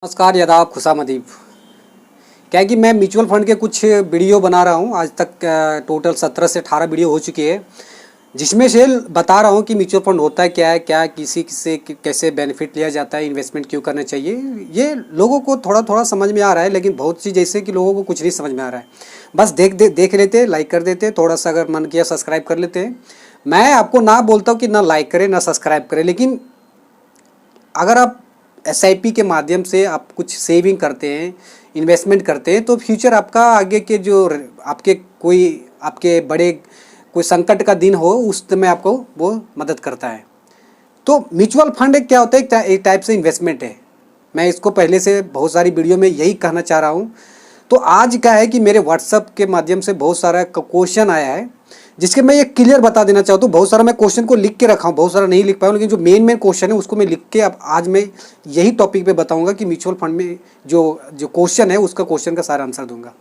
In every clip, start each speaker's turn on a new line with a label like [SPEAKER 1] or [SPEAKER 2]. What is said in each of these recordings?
[SPEAKER 1] नमस्कार, आदाब, खुशामदीद। क्या है कि मैं म्यूचुअल फंड के कुछ वीडियो बना रहा हूँ। आज तक टोटल 17 से 18 वीडियो हो चुकी है, जिसमें से बता रहा हूँ कि म्यूचुअल फंड होता है क्या है, क्या किसी से कैसे बेनिफिट लिया जाता है, इन्वेस्टमेंट क्यों करना चाहिए। ये लोगों को थोड़ा थोड़ा समझ में आ रहा है, लेकिन बहुत सी जैसे कि लोगों को कुछ नहीं समझ में आ रहा है। बस देख लेते, लाइक कर देते, थोड़ा सा अगर मन किया सब्सक्राइब कर लेते हैं। मैं आपको ना बोलता हूँ कि ना लाइक करें ना सब्सक्राइब करें, लेकिन अगर आप एसआईपी के माध्यम से आप कुछ सेविंग करते हैं, इन्वेस्टमेंट करते हैं, तो फ्यूचर आपका आगे के जो आपके बड़े कोई संकट का दिन हो, उस समय आपको वो मदद करता है। तो म्यूचुअल फंड एक क्या होता है, एक टाइप से इन्वेस्टमेंट है। मैं इसको पहले से बहुत सारी वीडियो में यही कहना चाह रहा हूँ। तो आज क्या है कि मेरे व्हाट्सअप के माध्यम से बहुत सारा क्वेश्चन आया है, जिसके मैं ये क्लियर बता देना चाहता हूँ। बहुत सारा मैं क्वेश्चन को लिख के रखा हूँ, बहुत सारा नहीं लिख पाया, लेकिन जो मेन क्वेश्चन है उसको मैं लिख के अब आज मैं यही टॉपिक पे बताऊंगा कि म्यूचुअल फंड में जो क्वेश्चन है उसका क्वेश्चन का सारा आंसर दूंगा।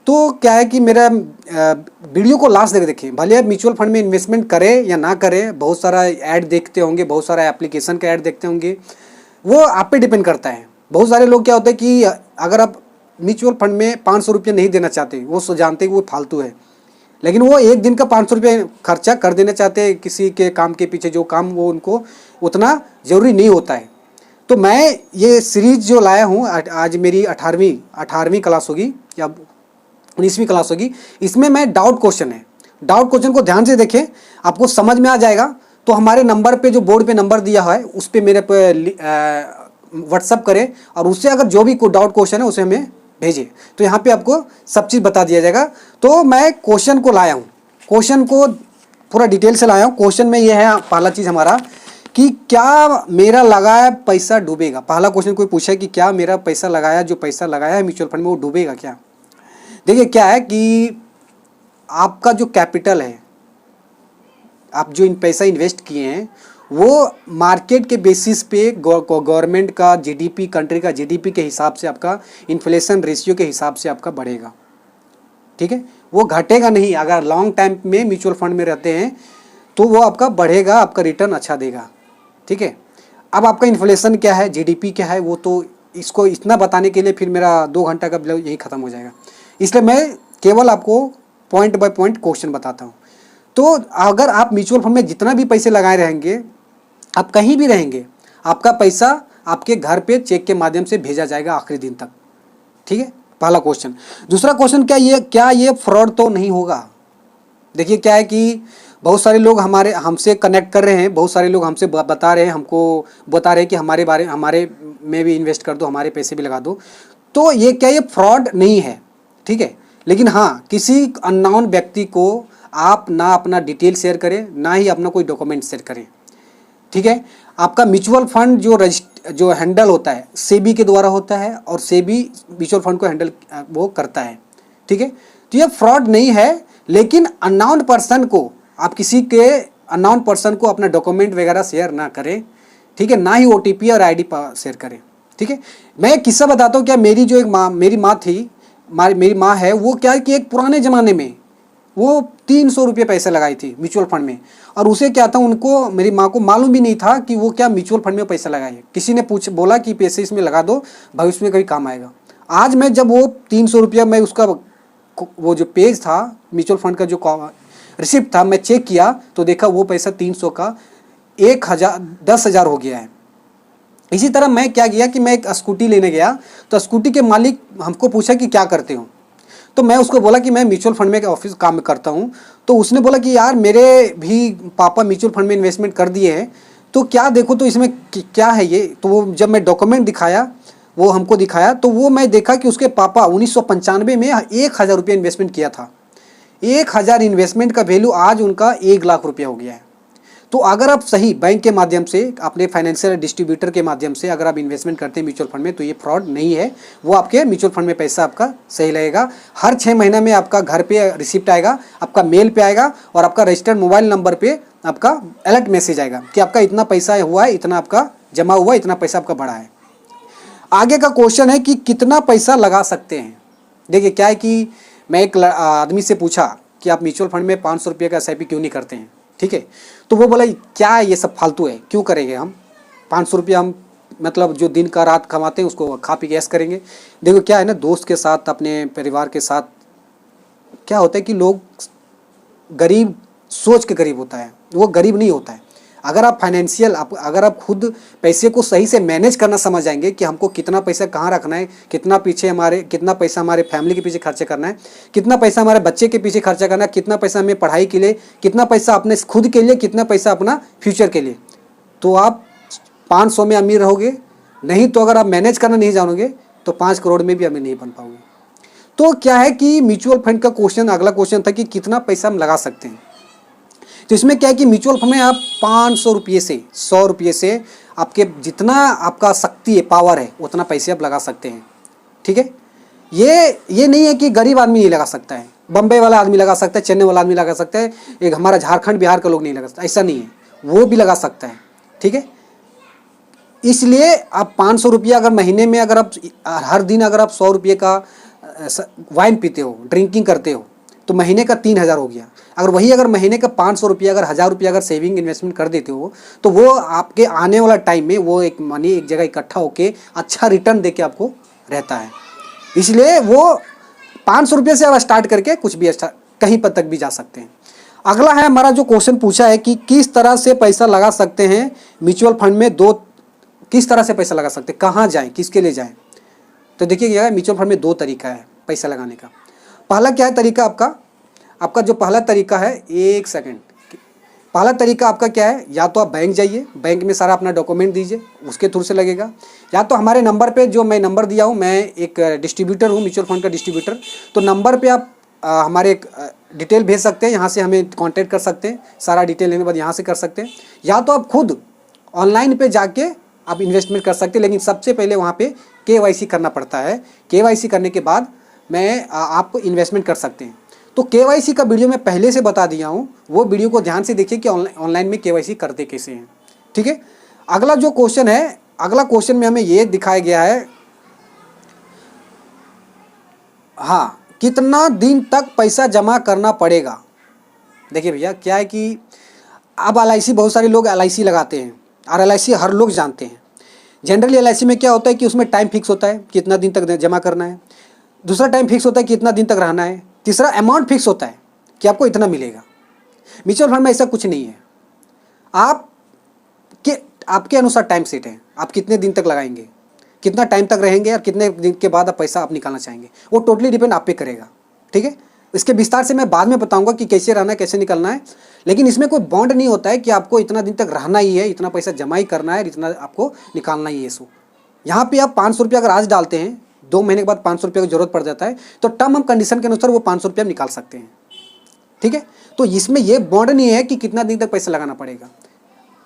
[SPEAKER 1] तो क्या है कि मेरा वीडियो को लास्ट तक देखें, भले आप म्यूचुअल फंड में इन्वेस्टमेंट करें या ना करें। बहुत सारा ऐड देखते होंगे, बहुत सारा एप्लीकेशन का ऐड देखते होंगे, वो आप पे डिपेंड करता है। बहुत सारे लोग क्या होता है कि अगर आप म्यूचुअल फंड में 500 रुपये नहीं देना चाहते, वो जानते हैं कि वो फालतू है, लेकिन वो एक दिन का 500 रुपये खर्चा कर देना चाहते हैं किसी के काम के पीछे, जो काम वो उनको उतना ज़रूरी नहीं होता है। तो मैं ये सीरीज जो लाया हूँ, आज मेरी 18वीं क्लास होगी या 19वीं क्लास होगी। इसमें मैं डाउट क्वेश्चन को ध्यान से देखें, आपको समझ में आ जाएगा। तो हमारे नंबर पे, जो बोर्ड पे नंबर दिया है, उस पर मेरे पे व्हाट्सअप करें, और उससे अगर जो भी कोई डाउट क्वेश्चन है उसे हमें भेजें, तो यहाँ पे आपको सब चीज़ बता दिया जाएगा। तो मैं क्वेश्चन को लाया हूँ, क्वेश्चन को पूरा डिटेल से लाया हूँ। क्वेश्चन में ये है, पहला चीज़ हमारा कि क्या मेरा लगाया पैसा डूबेगा। पहला क्वेश्चन कोई पूछा है कि क्या मेरा पैसा लगाया, जो पैसा लगाया है म्यूचुअल फंड में, वो डूबेगा क्या। देखिए क्या है कि आपका जो कैपिटल है, आप जो पैसा इन्वेस्ट किए हैं, वो मार्केट के बेसिस पे गवर्नमेंट का जीडीपी, कंट्री का जीडीपी के हिसाब से, आपका इन्फ्लेशन रेशियो के हिसाब से आपका बढ़ेगा। ठीक है, वो घटेगा नहीं। अगर लॉन्ग टाइम में म्यूचुअल फंड में रहते हैं तो वो आपका बढ़ेगा, आपका रिटर्न अच्छा देगा। ठीक है, अब आपका इन्फ्लेशन क्या है, जीडीपी क्या है, वो तो इसको इतना बताने के लिए फिर मेरा 2 घंटा का ब्लॉग यही ख़त्म हो जाएगा। इसलिए मैं केवल आपको पॉइंट बाय पॉइंट क्वेश्चन बताता हूँ। तो अगर आप म्यूचुअल फंड में जितना भी पैसे लगाए रहेंगे, आप कहीं भी रहेंगे, आपका पैसा आपके घर पे चेक के माध्यम से भेजा जाएगा आखिरी दिन तक। ठीक है, पहला क्वेश्चन। दूसरा क्वेश्चन, क्या ये फ्रॉड तो नहीं होगा। देखिए क्या है कि बहुत सारे लोग हमसे कनेक्ट कर रहे हैं, बहुत सारे लोग हमसे बता रहे हैं, हमको बता रहे हैं कि हमारे में भी इन्वेस्ट कर दो, हमारे पैसे भी लगा दो। तो ये फ्रॉड नहीं है। ठीक है, लेकिन हाँ, किसी अननोन व्यक्ति को आप ना अपना डिटेल शेयर करें, ना ही अपना कोई डॉक्यूमेंट शेयर करें। ठीक है, आपका म्यूचुअल फंड जो हैंडल होता है सेबी के द्वारा होता है, और सेबी म्यूचुअल फंड को हैंडल वो करता है। ठीक है, तो ये फ्रॉड नहीं है, लेकिन अननोन पर्सन को, आप किसी के अननोन पर्सन को अपना डॉक्यूमेंट वगैरह शेयर ना करें। ठीक है, ना ही ओटीपी और आईडी शेयर करें। ठीक है, मैं एक किस्सा बताता हूँ। क्या मेरी जो मेरी माँ थी, मेरी माँ है, वो क्या है कि एक पुराने ज़माने में वो 300 रुपये पैसे लगाई थी म्यूचुअल फंड में, और उसे क्या था, उनको, मेरी माँ को मालूम भी नहीं था कि वो क्या म्यूचुअल फंड में पैसा लगाए। किसी ने बोला कि पैसे इसमें लगा दो, भविष्य में कभी काम आएगा। आज मैं जब वो 300 रुपया, मैं उसका वो जो पेज था म्यूचुअल फंड का, जो रिसिप्ट था, मैं चेक किया तो देखा वो पैसा 300 का 10,000 हो गया है। इसी तरह मैं क्या किया कि मैं एक स्कूटी लेने गया, तो स्कूटी के मालिक हमको पूछा कि क्या करते हो, तो मैं उसको बोला कि मैं म्यूचुअल फंड में ऑफिस काम करता हूँ। तो उसने बोला कि यार मेरे भी पापा म्यूचुअल फंड में इन्वेस्टमेंट कर दिए हैं, तो क्या देखो तो इसमें क्या है ये। तो वो जब मैं डॉक्यूमेंट दिखाया, वो हमको दिखाया, तो वो मैं देखा कि उसके पापा 1995 में 1,000 रुपये इन्वेस्टमेंट किया था। 1,000 इन्वेस्टमेंट का वैल्यू आज उनका 1,00,000 रुपया हो गया है। तो अगर आप सही बैंक के माध्यम से, अपने फाइनेंशियल डिस्ट्रीब्यूटर के माध्यम से अगर आप इन्वेस्टमेंट करते हैं म्यूचुअल फंड में, तो ये फ्रॉड नहीं है। वो आपके म्यूचुअल फंड में पैसा आपका सही लगेगा। हर 6 महीने में आपका घर पे रिसिप्ट आएगा, आपका मेल पे आएगा, और आपका रजिस्टर्ड मोबाइल नंबर पे आपका अलर्ट मैसेज आएगा कि आपका इतना पैसा हुआ है, इतना आपका जमा हुआ, इतना पैसा आपका बढ़ा है। आगे का क्वेश्चन है कि कितना पैसा लगा सकते हैं। देखिए क्या है कि मैं एक आदमी से पूछा कि आप म्यूचुअल फंड में 500 रुपये का एसआईपी क्यों नहीं करते हैं। ठीक है, तो वो बोला क्या ये सब फालतू है, क्यों करेंगे हम 500 रुपया, हम मतलब जो दिन का रात कमाते हैं उसको खा पी के ऐश करेंगे। देखो क्या है ना, दोस्त के साथ अपने परिवार के साथ क्या होता है कि लोग गरीब सोच के गरीब होता है, वो गरीब नहीं होता है। अगर आप फाइनेंशियल अगर आप खुद पैसे को सही से मैनेज करना समझ जाएंगे कि हमको कितना पैसा कहाँ रखना है, कितना पैसा हमारे फैमिली के पीछे खर्चा करना है, कितना पैसा हमारे बच्चे के पीछे खर्चा करना है, कितना पैसा हमें पढ़ाई के लिए, कितना पैसा अपने खुद के लिए, कितना पैसा अपना फ्यूचर के लिए, तो आप 500 में अमीर रहोगे। नहीं तो अगर आप मैनेज करना नहीं जानोगे तो 5 करोड़ में भी अमीर नहीं बन पाओगे। तो क्या है कि म्यूचुअल फंड का क्वेश्चन, अगला क्वेश्चन था कि कितना पैसा हम लगा सकते हैं। तो इसमें क्या है कि म्यूचुअल फंड में आप 500 रुपये से 100 रुपये से आपके जितना आपका शक्ति है, पावर है, उतना पैसे आप लगा सकते हैं। ठीक है, ये नहीं है कि गरीब आदमी नहीं लगा सकता है, बम्बई वाला आदमी लगा सकता है, चेन्नई वाला आदमी लगा सकता है, एक हमारा झारखंड बिहार का लोग नहीं लगा सकता, ऐसा नहीं है, वो भी लगा सकता है। ठीक है, इसलिए आप 500 रुपया अगर महीने में, अगर आप हर दिन अगर आप 100 रुपये का वाइन पीते हो, ड्रिंकिंग करते हो, तो महीने का 3000 हो गया। अगर महीने का 500 रुपया, अगर 1000 रुपया अगर सेविंग इन्वेस्टमेंट कर देते हो, तो वो आपके आने वाला टाइम में वो एक मनी एक जगह इकट्ठा होके अच्छा रिटर्न देके आपको रहता है। इसलिए वो 500 रुपये से आप स्टार्ट करके कुछ भी कहीं पर तक भी जा सकते हैं। अगला है हमारा जो क्वेश्चन पूछा है कि किस तरह से पैसा लगा सकते हैं म्यूचुअल फंड में, किस तरह से पैसा लगा सकते हैं, कहाँ जाएं, किसके लिए जाएं। तो देखिए क्या है, म्यूचुअल फंड में 2 तरीका है पैसा लगाने का। पहला क्या है तरीका आपका जो पहला तरीका है, एक सेकंड, पहला तरीका आपका क्या है, या तो आप बैंक जाइए, बैंक में सारा अपना डॉक्यूमेंट दीजिए, उसके थ्रू से लगेगा। या तो हमारे नंबर पे, जो मैं नंबर दिया हूँ, मैं एक डिस्ट्रीब्यूटर हूँ, म्यूचुअल फंड का डिस्ट्रीब्यूटर, तो नंबर पे आप हमारे डिटेल भेज सकते हैं, यहाँ से हमें कांटेक्ट कर सकते हैं, सारा डिटेल लेने के बाद यहाँ से कर सकते हैं। या तो आप खुद ऑनलाइन पे जाके आप इन्वेस्टमेंट कर सकते हैं, लेकिन सबसे पहले वहाँ पे KYC करना पड़ता है। KYC करने के बाद आप इन्वेस्टमेंट कर सकते हैं। तो KYC का वीडियो मैं पहले से बता दिया हूँ, वो वीडियो को ध्यान से देखिए कि ऑनलाइन में KYC करते कैसे हैं। ठीक है, अगला जो क्वेश्चन है, अगला क्वेश्चन में हमें ये दिखाया गया है, हाँ, कितना दिन तक पैसा जमा करना पड़ेगा। देखिए भैया क्या है कि अब LIC, बहुत सारे लोग LIC लगाते हैं और LIC हर लोग जानते हैं। जनरली LIC में क्या होता है कि उसमें टाइम फिक्स होता है कितना दिन तक जमा करना है, दूसरा टाइम फिक्स होता है कितना दिन तक रहना है, तीसरा अमाउंट फिक्स होता है कि आपको इतना मिलेगा। म्यूचुअल फंड में ऐसा कुछ नहीं है, आपके अनुसार टाइम सेट है, आप कितने दिन तक लगाएंगे, कितना टाइम तक रहेंगे और कितने दिन के बाद आप पैसा निकालना चाहेंगे, वो टोटली डिपेंड आप पे करेगा। ठीक है, इसके विस्तार से मैं बाद में बताऊंगा कि कैसे रहना है, कैसे निकलना है। लेकिन इसमें कोई बॉन्ड नहीं होता है कि आपको इतना दिन तक रहना ही है, इतना पैसा जमा ही करना है, इतना आपको निकालना ही है। सो यहाँ पे आप 500 रुपया अगर आज डालते हैं, 2 महीने के बाद 500 रुपये की जरूरत पड़ जाता है, तो टर्म एंड कंडीशन के अनुसार वो 500 रुपया निकाल सकते हैं। ठीक है, तो इसमें ये बॉन्ड नहीं है कि कितना दिन तक पैसा लगाना पड़ेगा।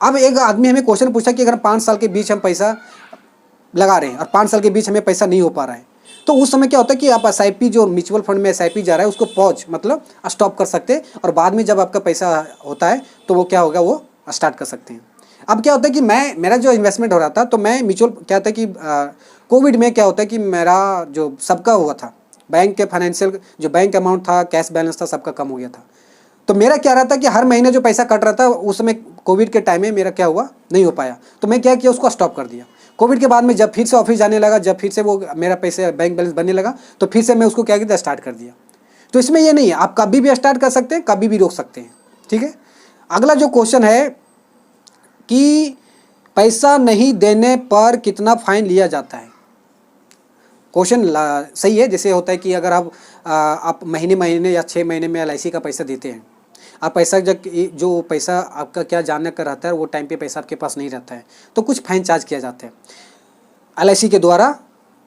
[SPEAKER 1] अब एक आदमी हमें क्वेश्चन पूछा कि अगर 5 साल के बीच हम पैसा लगा रहे हैं और 5 साल के बीच हमें पैसा नहीं हो पा रहा है, तो उस समय क्या होता है कि आप SIP, जो म्यूचुअल फंड में SIP जा रहा है, उसको पॉज मतलब स्टॉप कर सकते हैं, और बाद में जब आपका पैसा होता है तो वो क्या होगा, वो स्टार्ट कर सकते हैं। अब क्या होता है कि मेरा जो इन्वेस्टमेंट हो रहा था, तो मैं म्यूचुअल क्या होता है कि कोविड में क्या होता है कि मेरा जो सबका हुआ था, बैंक के फाइनेंशियल जो बैंक अमाउंट था, कैश बैलेंस था, सबका कम हो गया था। तो मेरा क्या रहा था कि हर महीने जो पैसा कट रहा था, उस समय कोविड के टाइम में मेरा क्या हुआ, नहीं हो पाया, तो मैं क्या किया, उसको स्टॉप कर दिया। कोविड के बाद में जब फिर से ऑफिस जाने लगा, जब फिर से वो मेरा पैसे बैंक बैलेंस बनने लगा, तो फिर से मैं उसको क्या किया, स्टार्ट कर दिया। तो इसमें ये नहीं है, आप कभी भी स्टार्ट कर सकते हैं, कभी भी रोक सकते हैं। ठीक है, अगला जो क्वेश्चन है कि पैसा नहीं देने पर कितना फाइन लिया जाता है। क्वेश्चन सही है, जैसे होता है कि अगर आप महीने या 6 महीने में LIC का पैसा देते हैं, आप पैसा जो पैसा आपका क्या जानने का रहता है, वो टाइम पे पैसा आपके पास नहीं रहता है, तो कुछ फाइन चार्ज किया जाता है LIC के द्वारा,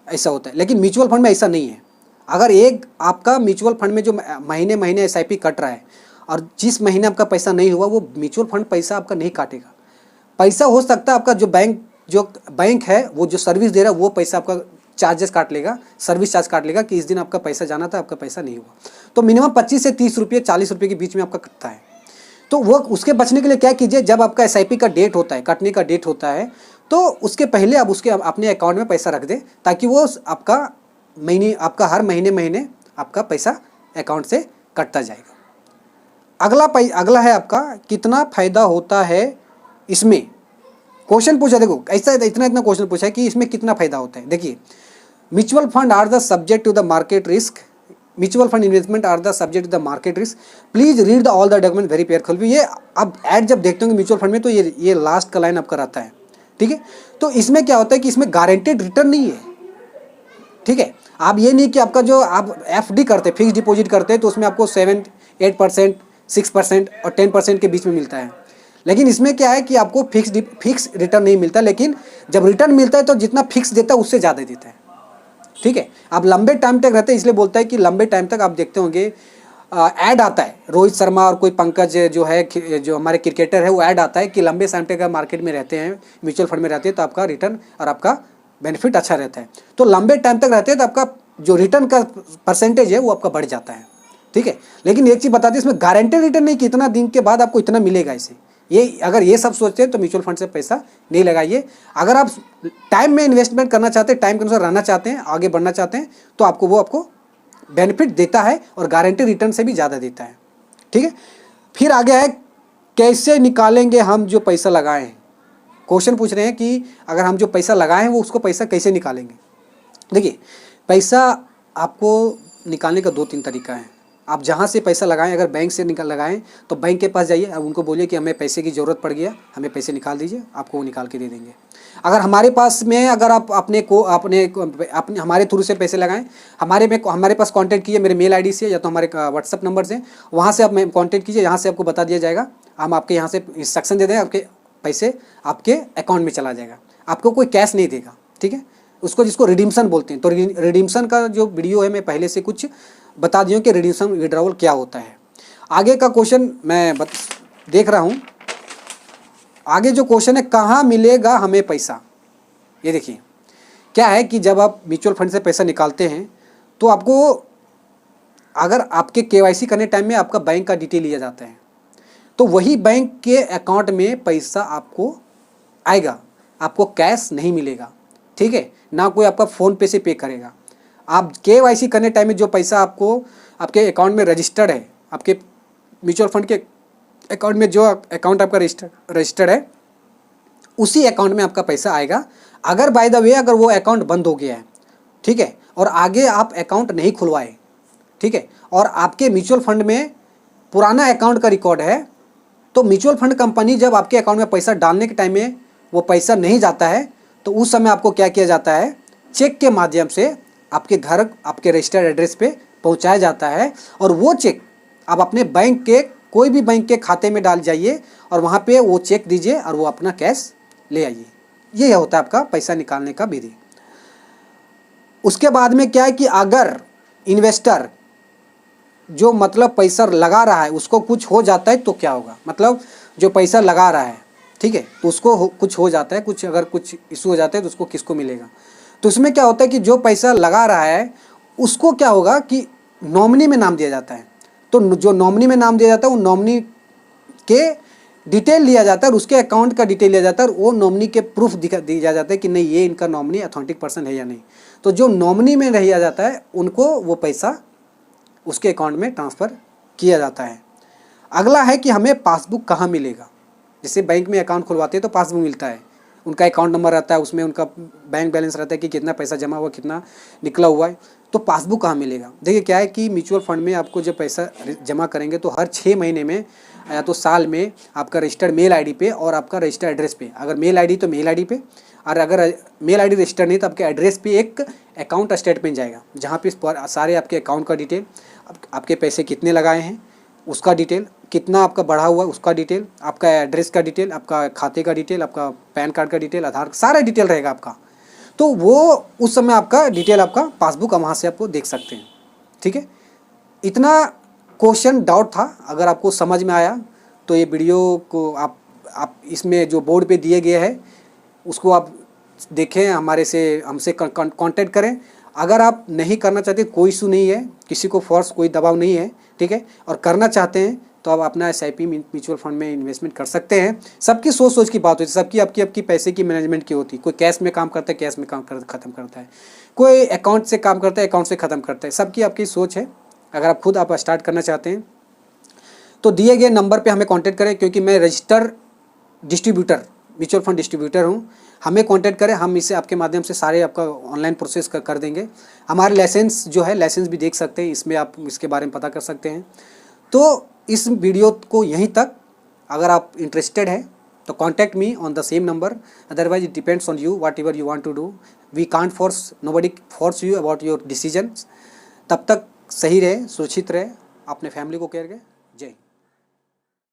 [SPEAKER 1] ऐसा होता है। लेकिन म्यूचुअल फंड में ऐसा नहीं है। अगर एक आपका म्यूचुअल फंड में जो महीने SIP कट रहा है, और जिस महीने आपका पैसा नहीं हुआ, वो म्यूचुअल फंड पैसा आपका नहीं काटेगा। पैसा हो सकता है आपका जो बैंक है, वो जो सर्विस दे रहा है, वो पैसा आपका चार्जेस काट लेगा, सर्विस चार्ज काट लेगा कि इस दिन आपका पैसा जाना था, आपका पैसा नहीं हुआ। तो मिनिमम 25 से 30 रुपये, 40 रुपये के बीच में आपका कटता है। तो वो उसके बचने के लिए क्या कीजिए, जब आपका SIP का डेट होता है, कटने का डेट होता है, तो उसके पहले आप उसके अपने अकाउंट में पैसा रख दें, ताकि वो आपका हर महीने आपका पैसा अकाउंट से कटता जाएगा। अगला है आपका, कितना फ़ायदा होता है इसमें। क्वेश्चन पूछा, देखो ऐसा इतना इतना क्वेश्चन पूछा है कि इसमें कितना फायदा होता है। देखिए, mutual fund are the subject to the market risk, mutual fund investment are the subject to the market risk, please read the all the document very carefully. ये अब ऐड जब देखते होंगे म्यूचुअल फंड में तो ये लास्ट का line आपका रहता है, ठीक है। तो इसमें क्या होता है कि इसमें गारंटेड रिटर्न नहीं है, ठीक है। आप ये नहीं कि आपका जो आप एफडी करते हैं, फिक्स डिपॉजिट करते हैं, तो उसमें आपको 7-8%, 6% और 10% के बीच में मिलता है। लेकिन इसमें क्या है कि आपको फिक्स रिटर्न नहीं मिलता, लेकिन जब रिटर्न मिलता है तो जितना फिक्स देता है उससे ज़्यादा देता है, ठीक है। आप लंबे टाइम तक रहते हैं, इसलिए बोलता है कि लंबे टाइम तक आप देखते होंगे ऐड आता है, रोहित शर्मा और कोई पंकज जो है, जो हमारे क्रिकेटर है, वो ऐड आता है कि लंबे टाइम तक मार्केट में रहते हैं, म्यूचुअल फंड में रहते हैं, तो आपका रिटर्न और आपका बेनिफिट अच्छा रहता है। तो लंबे टाइम तक रहते हैं तो आपका जो रिटर्न का परसेंटेज है वो आपका बढ़ जाता है, ठीक है। लेकिन एक चीज़ बता दें, इसमें गारंटेड रिटर्न नहीं कि इतना दिन के बाद आपको इतना मिलेगा इसे, ये अगर ये सब सोचते हैं तो म्यूचुअल फंड से पैसा नहीं लगाइए। अगर आप टाइम में इन्वेस्टमेंट करना चाहते हैं, टाइम के अनुसार रहना चाहते हैं, आगे बढ़ना चाहते हैं, तो आपको बेनिफिट देता है और गारंटी रिटर्न से भी ज़्यादा देता है, ठीक है। फिर आगे है कैसे निकालेंगे हम जो पैसा लगाए हैं। क्वेश्चन पूछ रहे हैं कि अगर हम जो पैसा लगाए हैं वो उसको पैसा कैसे निकालेंगे। देखिए, पैसा आपको निकालने का 2-3 तरीका है। आप जहाँ से पैसा लगाएं, अगर बैंक से लगाएं तो बैंक के पास जाइए, अब उनको बोलिए कि हमें पैसे की ज़रूरत पड़ गया, हमें पैसे निकाल दीजिए, आपको वो निकाल के दे देंगे। अगर हमारे पास में, अगर आप अपने हमारे थ्रू से पैसे लगाएं, हमारे पास कांटेक्ट कीजिए मेरे मेल आईडी से या तो हमारे व्हाट्सअप नंबर से, वहाँ से आप कांटेक्ट कीजिए, यहाँ से आपको बता दिया जाएगा, हम आपके यहाँ से इंस्ट्रक्शन दे दें, आपके पैसे आपके अकाउंट में चला जाएगा, आपको कोई कैश नहीं देगा, ठीक है। उसको जिसको रिडीम्शन बोलते हैं, तो रिडीम्शन का जो वीडियो है मैं पहले से कुछ बता दिया कि रिडीम्शन विड्रॉवल क्या होता है। आगे का क्वेश्चन मैं देख रहा हूँ, आगे जो क्वेश्चन है कहाँ मिलेगा हमें पैसा। ये देखिए क्या है कि जब आप म्यूचुअल फंड से पैसा निकालते हैं तो आपको, अगर आपके केवाईसी करने टाइम में आपका बैंक का डिटेल लिया जाता है, तो वही बैंक के अकाउंट में पैसा आपको आएगा, आपको कैश नहीं मिलेगा, ठीक है। ना कोई आपका फ़ोन पे से पे करेगा। आप केवाईसी करने टाइम में जो पैसा आपको आपके अकाउंट में रजिस्टर्ड है, आपके म्यूचुअल फंड के अकाउंट में जो अकाउंट आपका रजिस्टर्ड है, उसी अकाउंट में आपका पैसा आएगा। अगर बाय द वे अगर वो अकाउंट बंद हो गया है, ठीक है, और आगे आप अकाउंट नहीं खुलवाए, ठीक है, और आपके म्यूचुअल फंड में पुराना अकाउंट का रिकॉर्ड है, तो म्यूचुअल फंड कंपनी जब आपके अकाउंट में पैसा डालने के टाइम में वो पैसा नहीं जाता है, तो उस समय आपको क्या किया जाता है, चेक के माध्यम से आपके घर, आपके रजिस्टर्ड एड्रेस पे पहुंचाया जाता है, और वो चेक आप अपने बैंक के, कोई भी बैंक के खाते में डाल जाइए और वहाँ पे वो चेक दीजिए और वो अपना कैश ले आइए। ये होता है आपका पैसा निकालने का विधि। उसके बाद में क्या है कि अगर इन्वेस्टर जो मतलब पैसा लगा रहा है उसको कुछ हो जाता है तो क्या होगा, मतलब जो पैसा लगा रहा है, ठीक है, तो उसको कुछ हो जाता है, कुछ अगर कुछ इशू हो जाता है तो उसको किसको मिलेगा। तो इसमें क्या होता है कि जो पैसा लगा रहा है उसको क्या होगा कि नॉमिनी में नाम दिया जाता है। तो जो नॉमिनी में नाम दिया जाता है वो नॉमिनी के डिटेल लिया जाता है और उसके अकाउंट का डिटेल लिया जाता है और वो नॉमिनी के प्रूफ दिया जाता है कि नहीं ये इनका नॉमिनी अथेंटिक पर्सन है या नहीं। तो जो नॉमिनी में लिया जाता है उनको वो पैसा उसके अकाउंट में ट्रांसफ़र किया जाता है। अगला है कि हमें पासबुक कहाँ मिलेगा। जैसे बैंक में अकाउंट खुलवाते हैं तो पासबुक मिलता है, उनका अकाउंट नंबर रहता है, उसमें उनका बैंक बैलेंस रहता है कि कितना पैसा जमा हुआ, कितना निकला हुआ है। तो पासबुक कहाँ मिलेगा। देखिए क्या है कि म्यूचुअल फंड में आपको जब पैसा जमा करेंगे तो हर 6 महीने में या तो साल में आपका रजिस्टर्ड मेल आईडी पे और आपका रजिस्टर्ड एड्रेस पे, अगर मेल आईडी तो मेल आईडी पे, और अगर मेल आईडी रजिस्टर्ड नहीं तो आपके एड्रेस पे एक अकाउंट स्टेटमेंट जाएगा जहाँ पे सारे आपके अकाउंट का डिटेल, आपके पैसे कितने लगाए हैं उसका डिटेल, कितना आपका बढ़ा हुआ उसका डिटेल, आपका एड्रेस का डिटेल, आपका खाते का डिटेल, आपका पैन कार्ड का डिटेल, आधार, सारा डिटेल रहेगा आपका। तो वो उस समय आपका डिटेल, आपका पासबुक वहाँ से आपको देख सकते हैं, ठीक है। इतना क्वेश्चन डाउट था, अगर आपको समझ में आया तो ये वीडियो को आप इसमें जो बोर्ड पे दिए गए हैं उसको आप देखें, हमसे कांटेक्ट करें। अगर आप नहीं करना चाहते कोई इशू नहीं है, किसी को फोर्स कोई दबाव नहीं है, ठीक है, और करना चाहते हैं तो आप अपना SIP म्यूचुअल फंड में इन्वेस्टमेंट कर सकते हैं। सबकी सोच की बात होती है, सबकी आपकी पैसे की मैनेजमेंट की होती है। कोई कैश में काम करता है, कैश में काम ख़त्म करता है, कोई अकाउंट से काम करता है, अकाउंट से ख़त्म करता है, सबकी आपकी सोच है। अगर आप खुद स्टार्ट करना चाहते हैं तो दिए गए नंबर पर हमें कॉन्टैक्ट करें, क्योंकि मैं register distributor mutual fund distributor हूँ, हमें कांटेक्ट करें, हम इसे आपके माध्यम से सारे आपका ऑनलाइन प्रोसेस कर देंगे। हमारे लाइसेंस जो है, लाइसेंस भी देख सकते हैं, इसमें आप इसके बारे में पता कर सकते हैं। तो इस वीडियो को यहीं तक, अगर आप इंटरेस्टेड हैं तो contact me on the same number, otherwise it depends on you, whatever you want to do, we can't force, nobody force you about your decision. तब तक सही रहे, सुरक्षित रहे, अपने फैमिली को केयर करें।